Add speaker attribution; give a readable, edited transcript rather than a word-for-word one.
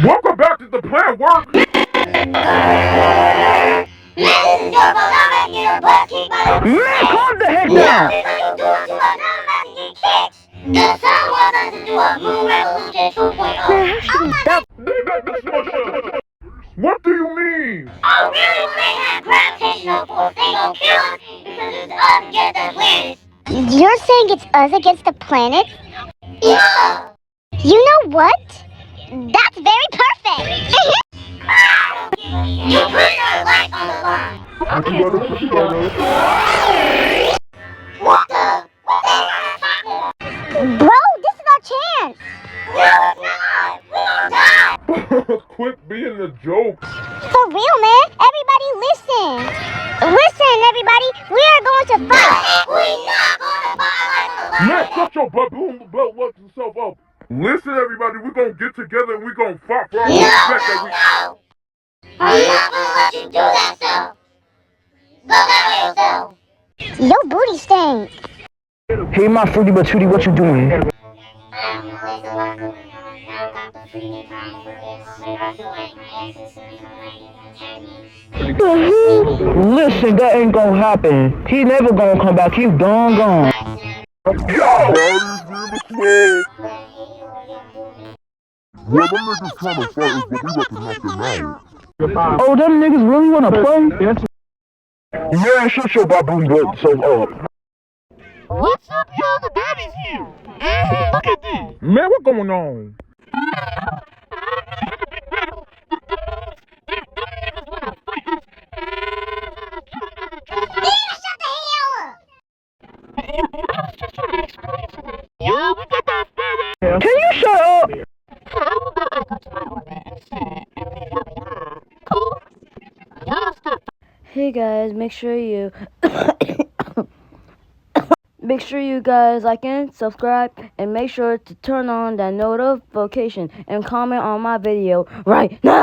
Speaker 1: Welcome back to the plan work.
Speaker 2: Man, calm the heck down.
Speaker 3: The sun wants us to do a moon revolution 2.0.
Speaker 1: What do you mean?
Speaker 3: Oh, really? When they have gravitational force, they gon' kill us because it's us against the planets.
Speaker 4: You're saying it's us against the planet?
Speaker 3: Yeah.
Speaker 4: You know what? That's very perfect.
Speaker 3: You put your life on the line. What the? What the hell is happening?
Speaker 4: Bro, this is our chance.
Speaker 3: No, it's not. We don't die.
Speaker 1: Quit being a joke.
Speaker 4: For real, man. Everybody listen. Listen, everybody. We are going to fight.
Speaker 3: We not gonna buy life on the line.
Speaker 1: Man, shut your baboon belt lock yourself up. Listen, everybody, we're gonna get together and we're gonna fight for our respect that we.
Speaker 3: No. I'm not gonna let you do that stuff. Go marry yourself.
Speaker 4: Your booty stink.
Speaker 2: Hey, my fruity but Trudy, what you doing? Listen, that ain't gonna happen. He never gonna come back. He's gone.
Speaker 1: Well, them niggas trying to fight us, but we reckon knock them out.
Speaker 2: Oh, them niggas really wanna play? Yes.
Speaker 1: Man, shut your baboon butt so up.
Speaker 3: What's up, y'all? The daddy's here. Look at this.
Speaker 1: Man, what going on?
Speaker 4: Shut the hell up.
Speaker 3: Yo, we got that baby.
Speaker 2: Can you shut up?
Speaker 5: Hey guys, make sure you guys like and subscribe, and make sure to turn on that notification and comment on my video right now.